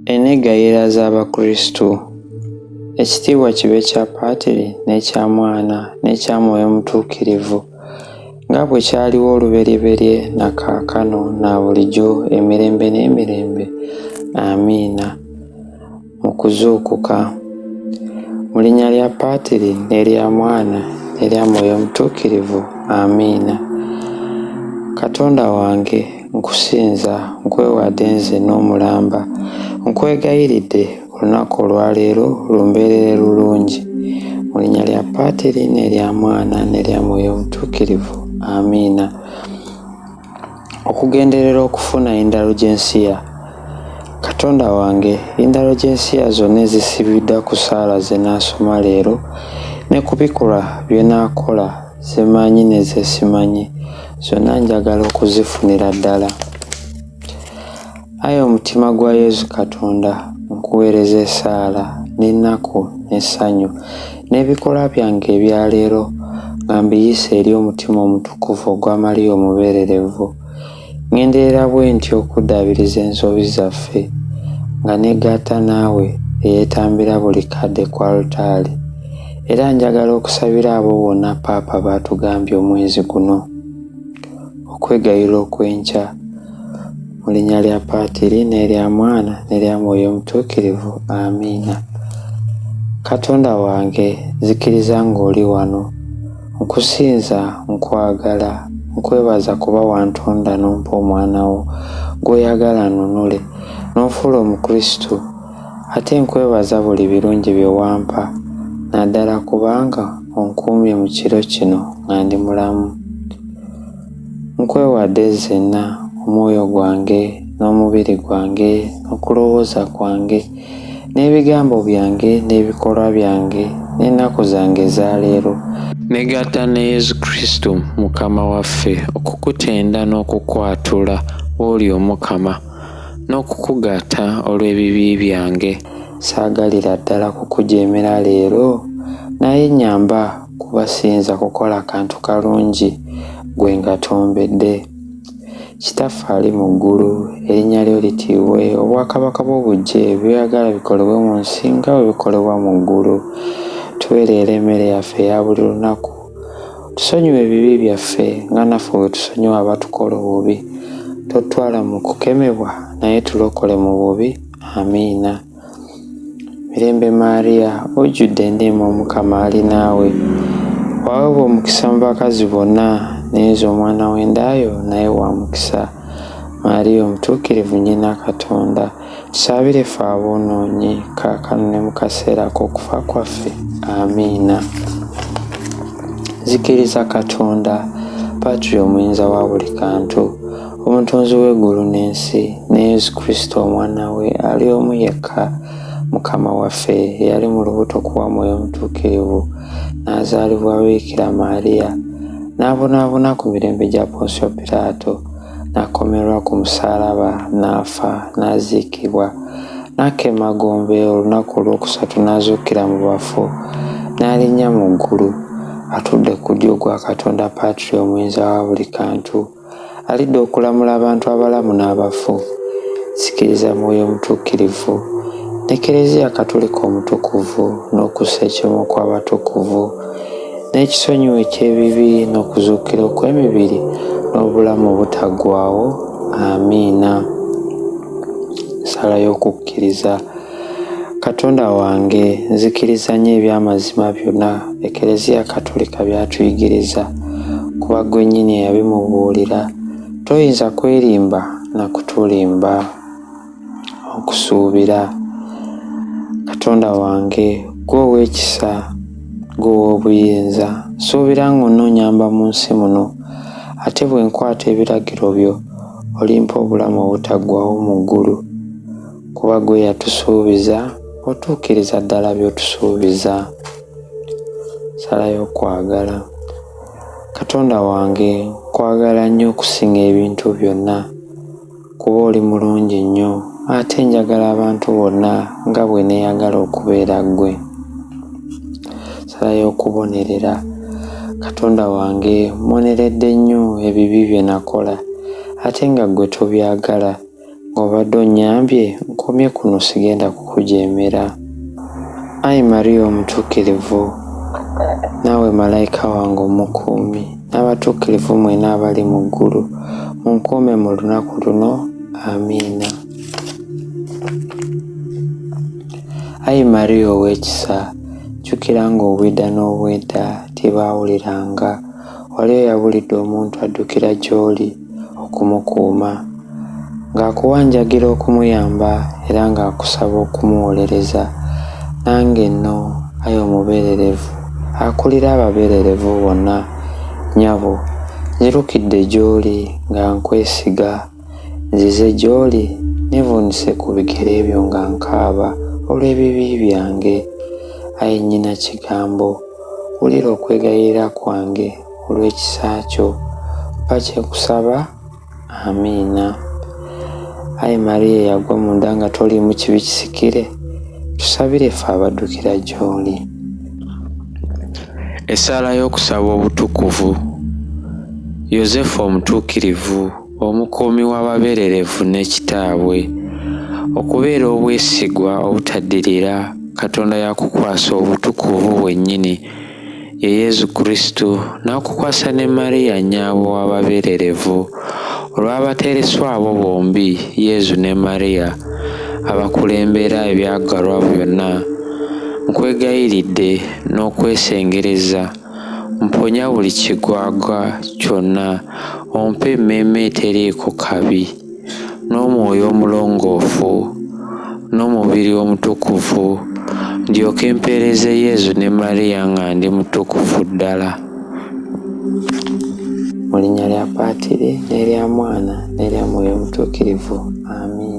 Enneegayirira z'Abakristu. Ekitiibwa kibe kya Paatiri n'ekya Mwana n'ekya Mwoyo Mutuukirivu, nga bwe kyaliwo olubereberye na kaakano na bulijjo emirembe n'emirembe. Amiina. Mu kuzuukuka. Mu linnya lya Paatiri n'erya Mwana n'erya Mwoyo Mutuukirivu. Amiina. Katonda wange, nkusinza, nkwewadde nze n'omulamba, nkwegayiridde olunaku olwaleero lumbeerere lulungi. Mu linnya lya Paatiri n'erya Mwana n'erya Mwoyo Mutuukirivu. Amiina. Okugenderera okufuna indulgensiya. Katonda wange, indulgensiya zonna ezisibiddwa ku ssaala ze naasoma leero ne ku bikolwa bye naakola ze mmanyi ne ze simanyi, zonna njagala okuzifunira ddala. Ayi omutima gwa Yesu Katonda, nkuweereza essaala n'ennaku n'essanyu n'ebikolwa byange ebya leero nga mbiyisa eri omutima omutukuvu ogwa Mariya omubeererevu. Ngenderera bwe ntyo okuddaabiriza ensobi zaffe nga neegatta naawe eyeetambira buli kadde ku alutaali. Era njagala okusabira abo bonna Paapa baatugambye omwezi guno. Okwegayirira okwenkya. Mu linnya lya Paatiri n'erya Mwana n'erya Mwoyo Mutuukirivu. Amiina. Katonda wange, nzikiriza ng'oli wano. Nkusinza, nkwagala, nkwebaza kuba wantonda n'ompa omwana wo gw'oyagala nnunule n'ofuula Omukristu, ate nkwebaza buli birungi bye wampa, naddala kubanga onkuumye mu kiro kino nga ndi mulamu. Nkwewadde nzenna, omwoyo gwange n'omubiri gwange n'okulowooza kwange n'ebigambo byange n'ebikolwa byange n'ennaku zange eza leero. Neegatta ne Yesu Kristu Mukama waffe okukutenda n'okukwatula bw'oli Omukama n'okukugatta olw'ebibi byange. Saagalira ddala kukujeemera leero, naye nnyamba kubasinza kukola kantu kalungi gwe nga tombedde. Kitaffe ali mu ggulu, erinnya lyo litiibwe, obwakabaka bwo bujje, by'oyagala bikolebwe mu nsi nga bwe bikolebwa mu ggulu. Tuweerera emmere yaffe eya buli lunaku. Tusonyiwe ebibi byaffe nga naffe bwe tusonyiwa abatukola obubi. Totwala mu kukemebwa, naye tulokole mu bubi. Amiina. Mirembe Maariya, ojjudde endiima, Omukama ali naawe. Waweebwa omukisa mu bakazi bonna, n'ezo omwana w'endaayo naye wa mukisa. Maariya omutuukirivu, nnyina Katonda, tusaabire ffe aboonoonyi, kaakano ne mu kaseera k'okufa kwaffe. Amiina. Nzikiriza Katonda, Paatiri omuyinza wa buli kantu, omutonzi w'eggulu n'ensi, ne Yesu Kristo omwana we ali omu yekka, Mukama waffe, eyali mu lubuto kuwa Mwoyo Mutuukirivu, n'azaalibwa Bikira Maariya, n'abonaabona ku mirembe gya Ponsiyo Piraato, n'akomererwa ku musaalaba, n'afa, n'aziikibwa, n'akka emagombe, olunaku olwokusatu n'azuukira mu bafu, n'alinnya mu ggulu, atudde ku ddyo gwa Katonda Paatiri omuyinza wa buli kantu, alidde okulamula abantu abalamu n'abafu. Nzikiriza Mwoyo Mutuukirivu n'Eklezia Katolika omutukuvu, n'okussa ekimu kw'abatukuvu, n'ekisonyiwo eky'ebibi, n'okuzuukira okw'emibiri, n'obulamu obutaggwaawo. Amiina. Nsala y'okukkiriza. Katonda wange, nzikiriza nnyo eby'amazima byonna Eklezia Katolika by'atuyigiriza, kuba ggwe nnyini eyabimubuulira, toyinza kwerimba na kutulimba. Okusuubira. Katonda wange, ggwe ow'ekisa, ggwe ow'obuyinza, nsuubira ng'ononyamba mu nsi muno, ate bwe nkwata ebiragiro byo olimpa obulamu obutaggwaawo mu ggulu, kuba ggwe yatusuubiza, otuukiriza ddala by'otusuubiza. Nsalayo okwagala. Katonda wange, nkwagala nnyo okusinga ebintu byonna, kuba oli mulungi nnyo, ate njagala abantu bonna nga bwe neeyagala okubeera ggwe. Nsalayo okubonerera. Katonda wange, mboneredde nnyo ebibi bye nakola, ate nga ggwe tobyagala, ng'obadde onnyambye nkomye kuno sigenda kukujeemera. Ayi Mariya omutuukirivu, naawe malayika wange omukuumi, n'abatuukirivu mwena abali mu ggulu, munkuume mu lunaku luno. Amiina. Ayi Mariya ow'ekisa, jjukira ng'obwedda n'obwedda tibaawuliranga, wali oyabulidde omuntu addukira gy'oli okumukuuma, ng'akuwanjagira okumuyamba era ng'akusaba okumuwolereza. Nange nno, ayi omubeererevu, akulira ababeererevu bonna, nnyabo, nzirukidde gy'oli nga nkwesiga, nzize gy'oli neevuunise ku bigere byo nga nkaaba olw'ebibi byange. Ayi nnyina kigambo, wulira okwegayirira kwange olw'ekisa kyo, mpa kye nkusaba. Amiina. Ayi Mariya eyagwa mu nda nga toliimu kibi kisikire, tusabire ffe abaddukira gy'oli. Essaala y'okusaba obutukuvu. Yozefu omutuukirivu, omukuumi w'ababeererevu ne kitaabwe, okubeera obwesigwa obutaddirira, Katonda yakukwasa obutukuvu bwennyini, ye Yezu Kristo, n'akukwasa ne Mariya nnyaawe w'ababeererevu, olw'abateereswa abo bombi, Yezu ne Mariya, abakulembera ebyagalwa byonna. Nkwegayiridde n'okwesengereza, mponya buli kigwagwa kyonna, ompe emmeeme eteriiko kabi, n'omwoyo omulongoofu, n'omubiri omutukuvu, ndyoke mpeereze Yezu ne Mariya nga ndi mutukuvu ddala. Mu linnya lya Paatiri n'erya Mwana n'erya Mwoyo Omutuukirivu. Amiina.